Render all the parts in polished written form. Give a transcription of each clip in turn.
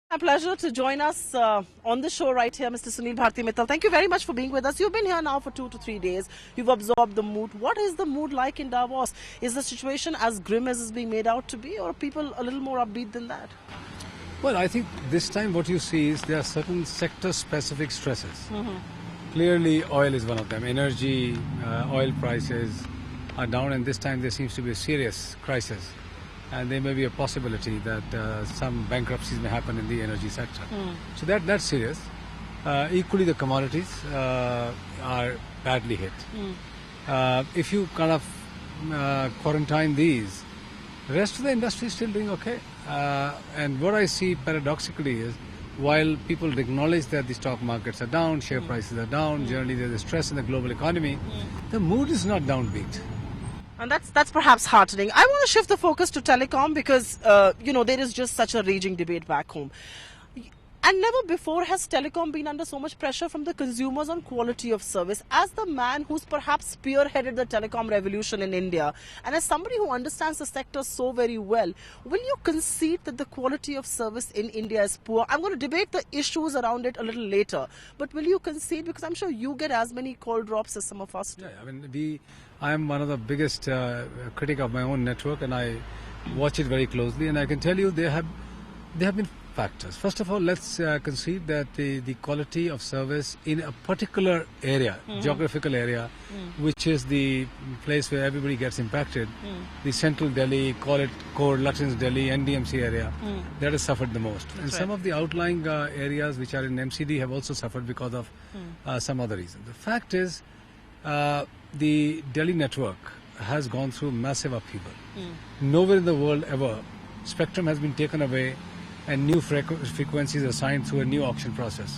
A pleasure to join us on the show right here, Mr. Sunil Bharti Mittal. Thank you very much for being with us. You've been here now for 2 to 3 days. You've absorbed the mood. What is the mood like in Davos? Is the situation as grim as it's being made out to be, or are people a little more upbeat than that? Well, I think this time what you see is there are certain sector-specific stresses. Clearly, oil is one of them. Energy, oil prices are down, and this time there seems to be a serious crisis. And there may be a possibility that some bankruptcies may happen in the energy sector. So that's serious. Equally, the commodities are badly hit. If you kind of quarantine these, the rest of the industry is still doing okay. And what I see paradoxically is, while people acknowledge that the stock markets are down, share prices are down, generally there's a stress in the global economy, the mood is not downbeat. And that's perhaps heartening. I want to shift the focus to telecom because, there is just such a raging debate back home. And never before has telecom been under so much pressure from the consumers on quality of service. As the man who's perhaps spearheaded the telecom revolution in India, and as somebody who understands the sector so very well, will you concede that the quality of service in India is poor? I'm going to debate the issues around it a little later. But will you concede? Because I'm sure you get as many call drops as some of us do. Yeah, I mean, I am one of the biggest critic of my own network, and I watch it very closely. And I can tell you there have been factors. First of all, let's concede that the quality of service in a particular area, geographical area, which is the place where everybody gets impacted, the central Delhi, call it core Lutyens Delhi, NDMC area, that has suffered the most. And some of the outlying areas which are in MCD have also suffered because of some other reason. The fact is, the Delhi network has gone through massive upheaval. Nowhere in the world ever spectrum has been taken away and new frequencies assigned through a new auction process.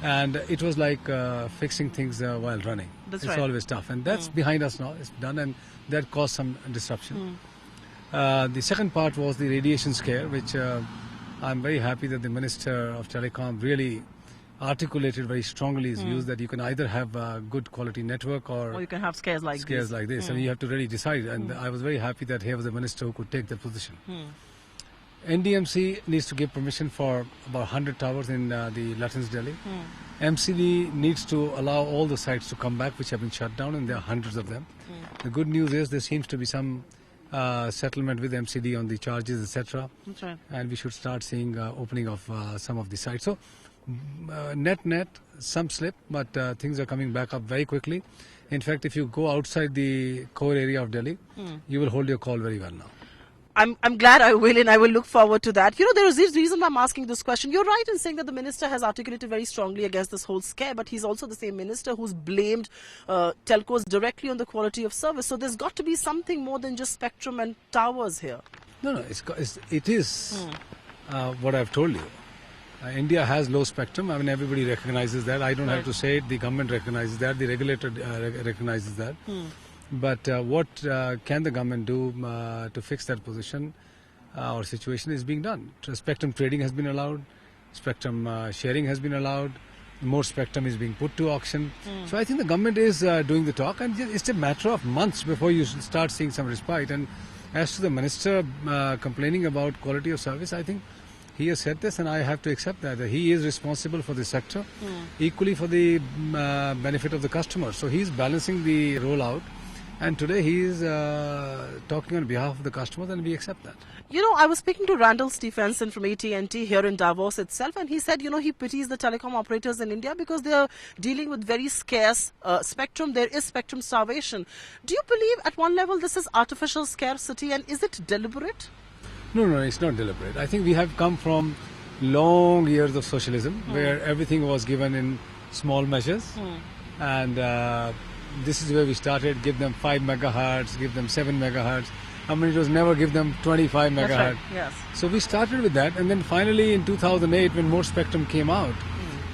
And it was like fixing things while running. It's always tough. And that's behind us now. It's done, and that caused some disruption. The second part was the radiation scare, which I'm very happy that the Minister of Telecom really articulated very strongly his views that you can either have a good quality network or you can have scares like this. And you have to really decide. And I was very happy that here was a minister who could take that position. NDMC needs to give permission for about 100 towers in the Lutyens Delhi. MCD needs to allow all the sites to come back which have been shut down, and there are hundreds of them. The good news is there seems to be some settlement with MCD on the charges, etc. That's right. And we should start seeing opening of some of the sites. So net, some slip, but things are coming back up very quickly. In fact, if you go outside the core area of Delhi, you will hold your call very well now. I'm glad I will, and I will look forward to that. There is this reason why I'm asking this question. You're right in saying that the minister has articulated very strongly against this whole scare, but he's also the same minister who's blamed telcos directly on the quality of service. So there's got to be something more than just spectrum and towers here. No, it is what I've told you. India has low spectrum. I mean, everybody recognizes that. I don't have to say it. The government recognizes that. The regulator recognizes that. But what can the government do to fix that position or situation is being done. Spectrum trading has been allowed. Spectrum sharing has been allowed. More spectrum is being put to auction. So I think the government is doing the talk, and it's a matter of months before you start seeing some respite. And as to the minister complaining about quality of service, I think he has said this, and I have to accept that. He is responsible for the sector, equally for the benefit of the customer. So he's balancing the rollout. And today he is talking on behalf of the customers, and we accept that. I was speaking to Randall Stephenson from AT&T here in Davos itself, and he said, he pities the telecom operators in India because they are dealing with very scarce spectrum. There is spectrum starvation. Do you believe at one level this is artificial scarcity, and is it deliberate? No, it's not deliberate. I think we have come from long years of socialism where everything was given in small measures, and this is where we started. Give them 5 megahertz, give them 7 megahertz. I mean, it was never give them 25 megahertz. That's right. Yes. So we started with that, and then finally in 2008, when more spectrum came out,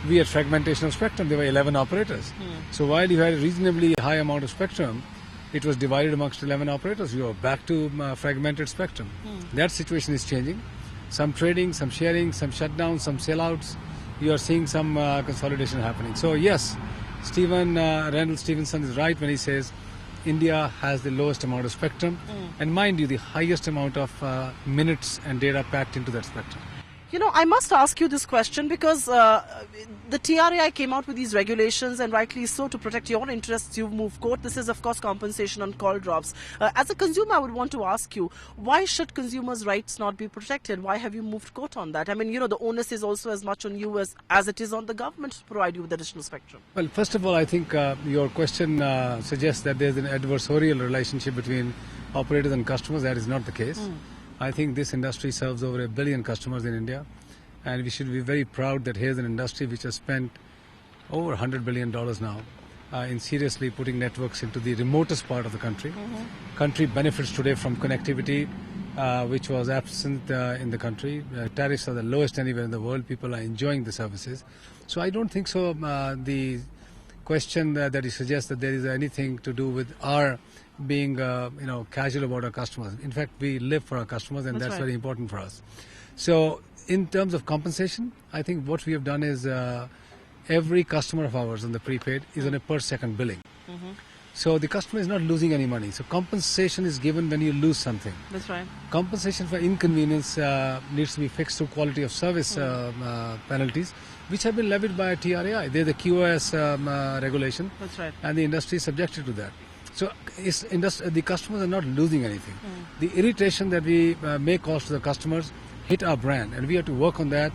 we had fragmentation of spectrum. There were 11 operators. So while you had a reasonably high amount of spectrum, it was divided amongst 11 operators. You are back to fragmented spectrum. That situation is changing. Some trading, some sharing, some shutdowns, some sellouts. You are seeing some consolidation happening. So yes, Randall Stephenson is right when he says India has the lowest amount of spectrum, and mind you, the highest amount of minutes and data packed into that spectrum. You know, I must ask you this question because the TRAI came out with these regulations, and rightly so, to protect your interests. You've moved court. This is, of course, compensation on call drops. As a consumer, I would want to ask you, why should consumers' rights not be protected? Why have you moved court on that? I mean, you know, the onus is also as much on you as it is on the government to provide you with additional spectrum. Well, first of all, I think your question suggests that there's an adversarial relationship between operators and customers. That is not the case. I think this industry serves over 1 billion customers in India, and we should be very proud that here's an industry which has spent over $100 billion now in seriously putting networks into the remotest part of the country. Country benefits today from connectivity, which was absent in the country. Tariffs are the lowest anywhere in the world. People are enjoying the services. So I don't think so. The question that you suggest that there is anything to do with our being casual about our customers. In fact, we live for our customers, and that's right. very important for us. So in terms of compensation, I think what we have done is every customer of ours on the prepaid is on a per second billing. So the customer is not losing any money. So compensation is given when you lose something. That's right. Compensation for inconvenience needs to be fixed through quality of service penalties, which have been levied by TRAI. They're the QoS regulation. That's right. And the industry is subjected to that. So the customers are not losing anything. The irritation that we may cause to the customers hit our brand, and we have to work on that.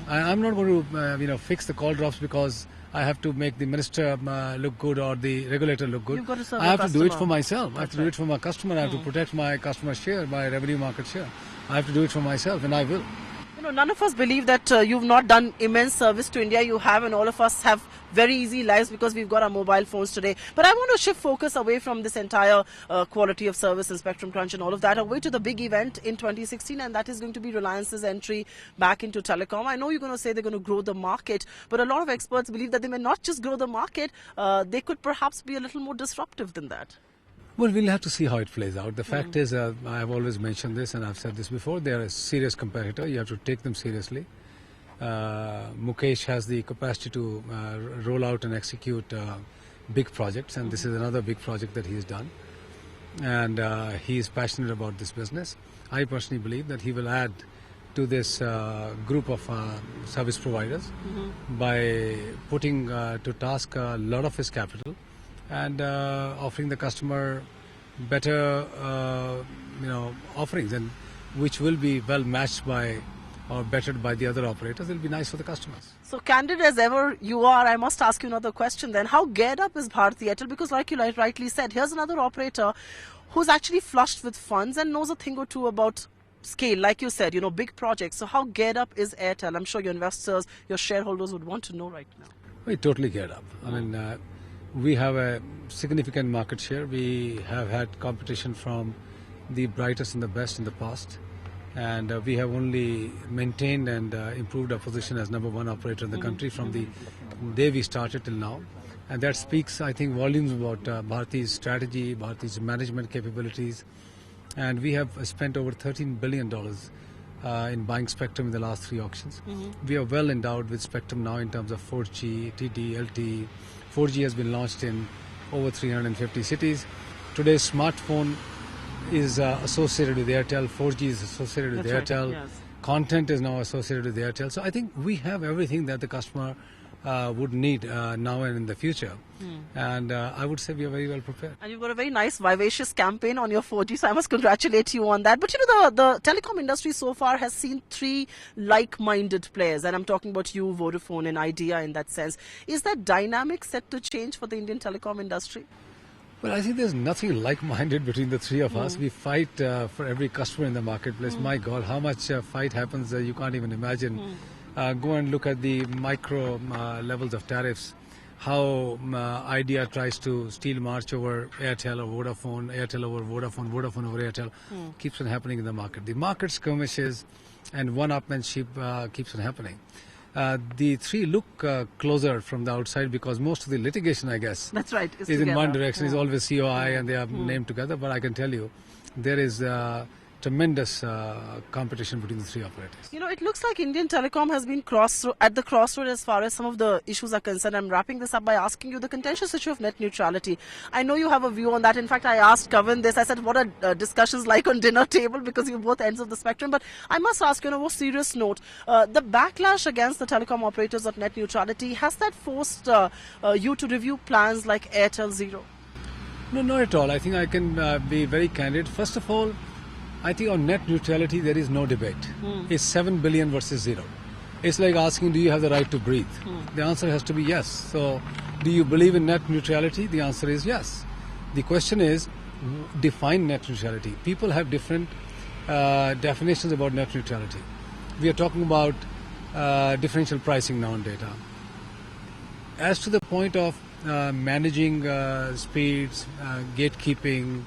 I'm not going to fix the call drops because I have to make the minister look good or the regulator look good. You've got to serve I have the to do it customer. for myself. I have That's to do right. it for my customer. I have to protect my customer share, my revenue market share. I have to do it for myself, and I will. You know, none of us believe that you've not done immense service to India. You have, and all of us have very easy lives because we've got our mobile phones today. But I want to shift focus away from this entire quality of service and spectrum crunch and all of that, away to the big event in 2016, and that is going to be Reliance's entry back into telecom. I know you're going to say they're going to grow the market, but a lot of experts believe that they may not just grow the market, they could perhaps be a little more disruptive than that. Well, we'll have to see how it plays out. The fact is, I've always mentioned this, and I've said this before, they are a serious competitor. You have to take them seriously. Mukesh has the capacity to roll out and execute big projects, and this is another big project that he's done. And he is passionate about this business. I personally believe that he will add to this group of service providers by putting to task a lot of his capital and offering the customer better offerings, and which will be well matched by or bettered by the other operators. It will be nice for the customers. So candid as ever you are, I must ask you another question then. How geared up is Bharti Airtel? Because like you rightly said, here's another operator who's actually flushed with funds and knows a thing or two about scale. Like you said, big projects. So how geared up is Airtel? I'm sure your investors, your shareholders would want to know right now. We're totally geared up. I mean, we have a significant market share. We have had competition from the brightest and the best in the past. And we have only maintained and improved our position as number one operator in the country from the day we started till now. And that speaks, I think, volumes about Bharti's strategy, Bharti's management capabilities. And we have spent over $13 billion in buying spectrum in the last 3 auctions. We are well endowed with spectrum now in terms of 4G, TD, LTE. 4G has been launched in over 350 cities. Today's smartphone is associated with Airtel. 4G is associated with That's right, Airtel. yes. Content is now associated with Airtel. So I think we have everything that the customer would need now and in the future. And I would say we are very well prepared. And you've got a very nice, vivacious campaign on your 4G, so I must congratulate you on that. But the telecom industry so far has seen 3 like-minded players, and I'm talking about you, Vodafone, and Idea in that sense. Is that dynamic set to change for the Indian telecom industry? Well, I think there's nothing like-minded between the 3 of us. We fight for every customer in the marketplace. My God, how much fight happens you can't even imagine. Go and look at the micro levels of tariffs. How Idea tries to steal march over Airtel or Vodafone, Airtel over Vodafone, Vodafone over Airtel. Keeps on happening in the market. The market skirmishes and one-upmanship keeps on happening. The 3 look closer from the outside because most of the litigation, I guess, That's right. is in one direction, is always COI and they are named together. But I can tell you, there is tremendous competition between the three operators. You know, it looks like Indian telecom has been at the crossroad as far as some of the issues are concerned. I'm wrapping this up by asking you the contentious issue of net neutrality. I know you have a view on that. In fact, I asked Kavan this. I said, what are discussions like on dinner table? Because you're both ends of the spectrum. But I must ask you on a more serious note, the backlash against the telecom operators of net neutrality, has that forced you to review plans like Airtel Zero? No, not at all. I think I can be very candid. First of all, I think on net neutrality there is no debate. It's 7 billion versus 0. It's like asking, do you have the right to breathe? The answer has to be yes. So, do you believe in net neutrality? The answer is yes. The question is, define net neutrality. People have different definitions about net neutrality. We are talking about differential pricing now on data. As to the point of managing speeds, gatekeeping,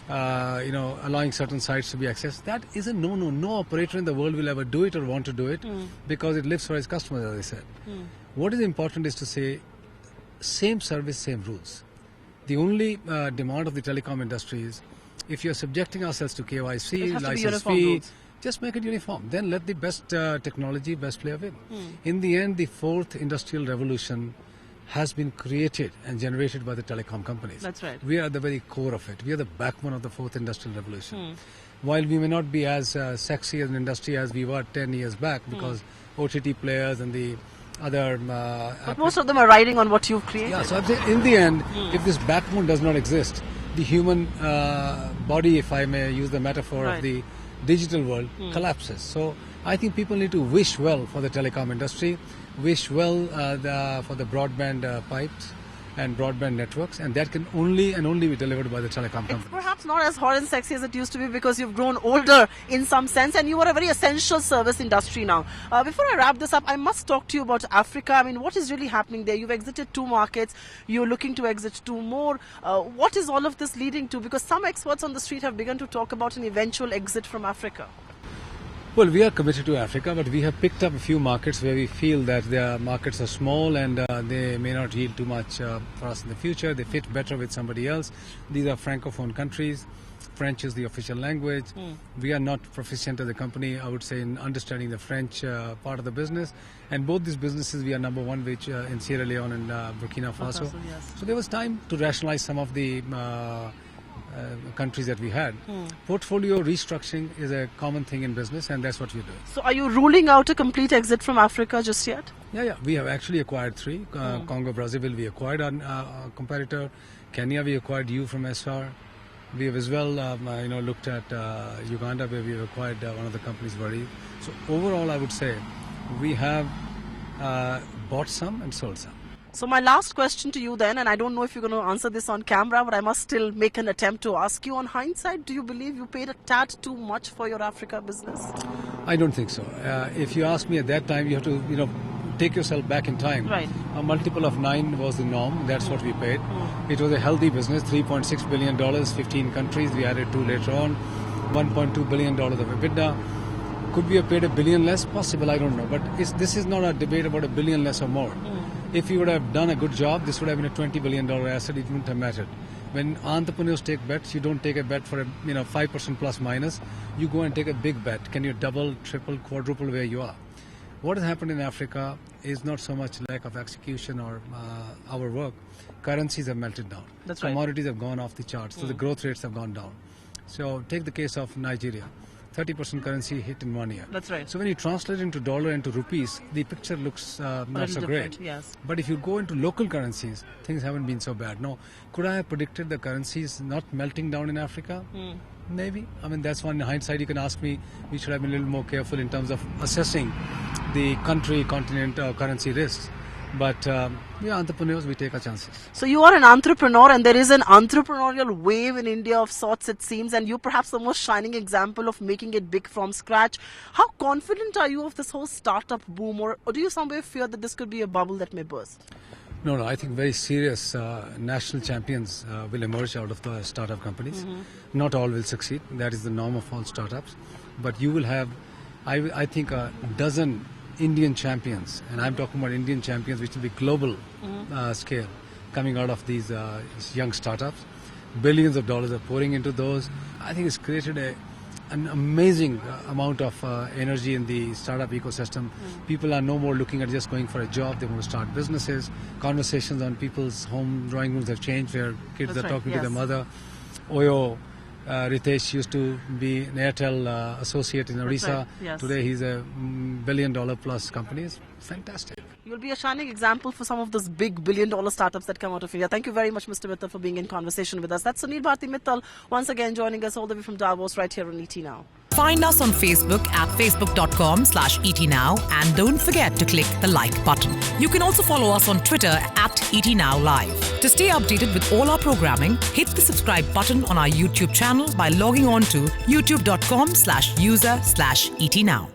allowing certain sites to be accessed, that is a no. No operator in the world will ever do it or want to do it because it lives for its customers, as I said. What is important is to say, same service, same rules. The only demand of the telecom industry is, if you're subjecting ourselves to KYC, license fee, just make it uniform. Then let the best technology, best player win. In the end, the fourth industrial revolution has been created and generated by the telecom companies. That's right. We are at the very core of it. We are the backbone of the fourth industrial revolution. While we may not be as sexy as an industry as we were 10 years back, because OTT players and the other... but most of them are riding on what you've created. Yeah, so I'm saying in the end, if this backbone does not exist, the human body, if I may use the metaphor of the digital world, collapses. So I think people need to wish well for the telecom industry, wish well for the broadband pipes and broadband networks, and that can only be delivered by the telecom companies. It's perhaps not as hot and sexy as it used to be because you've grown older in some sense and you are a very essential service industry now. Before I wrap this up, I must talk to you about Africa. I mean, what is really happening there? You've exited 2 markets, you're looking to exit 2 more. What is all of this leading to? Because some experts on the street have begun to talk about an eventual exit from Africa. Well, we are committed to Africa, but we have picked up a few markets where we feel that their markets are small and they may not yield too much for us in the future. They fit better with somebody else. These are francophone countries. French is the official language. We are not proficient as a company, I would say, in understanding the French part of the business. And both these businesses, we are number one, which in Sierra Leone and Burkina Faso. Yes. So there was time to rationalize some of the countries that we had. Portfolio restructuring is a common thing in business, and that's what we're doing. So are you ruling out a complete exit from Africa just yet? Yeah. We have actually acquired 3. Congo, Brazzaville, we acquired our competitor. Kenya, we acquired you from SR. We have as well, looked at Uganda, where we have acquired one of the companies, Wari. So overall, I would say we have bought some and sold some. So my last question to you then, and I don't know if you're going to answer this on camera, but I must still make an attempt to ask you, on hindsight, do you believe you paid a tad too much for your Africa business? I don't think so. If you ask me at that time, you have to, take yourself back in time. Right. A multiple of 9 was the norm. That's what we paid. It was a healthy business, $3.6 billion, 15 countries. We added 2 later on, $1.2 billion of EBITDA. Could we have paid $1 billion less? Possible, I don't know. But this is not a debate about $1 billion less or more. If you would have done a good job, this would have been a $20 billion asset. It wouldn't have mattered. When entrepreneurs take bets, you don't take a bet for 5% plus minus. You go and take a big bet. Can you double, triple, quadruple where you are? What has happened in Africa is not so much lack of execution or our work. Currencies have melted down. That's right. Commodities have gone off the charts. So the growth rates have gone down. So take the case of Nigeria. 30% currency hit in 1 year. That's right. So when you translate into dollar and to rupees, the picture looks not so great. Yes. But if you go into local currencies, things haven't been so bad. No, could I have predicted the currencies not melting down in Africa? Maybe. I mean, that's one. In hindsight, you can ask me, we should have been a little more careful in terms of assessing the country, continent, currency risks. But we are entrepreneurs, we take our chances. So you are an entrepreneur, and there is an entrepreneurial wave in India of sorts, it seems, and you're perhaps the most shining example of making it big from scratch. How confident are you of this whole startup boom, or do you somewhere fear that this could be a bubble that may burst? No, I think very serious national champions will emerge out of the startup companies. Not all will succeed. That is the norm of all startups. But you will have, I think, a dozen Indian champions, and I'm talking about Indian champions which will be global scale, coming out of these young startups. Billions of dollars are pouring into those. I think it's created an amazing amount of energy in the startup ecosystem. People are no more looking at just going for a job. They want to start businesses. Conversations on people's home drawing rooms have changed, where kids That's are right, talking to yes. their mother. Oyo, Ritesh used to be an Airtel associate in Orissa. right, yes. Today he's a $1 billion plus company. It's fantastic. You'll be a shining example for some of those big billion-dollar startups that come out of India. Thank you very much, Mr. Mittal, for being in conversation with us. That's Sunil Bharti Mittal, once again joining us all the way from Davos right here on ET Now. Find us on Facebook at facebook.com/ETNow and don't forget to click the like button. You can also follow us on Twitter at ETNowLive. To stay updated with all our programming, hit the subscribe button on our YouTube channel by logging on to youtube.com/user/ETNow.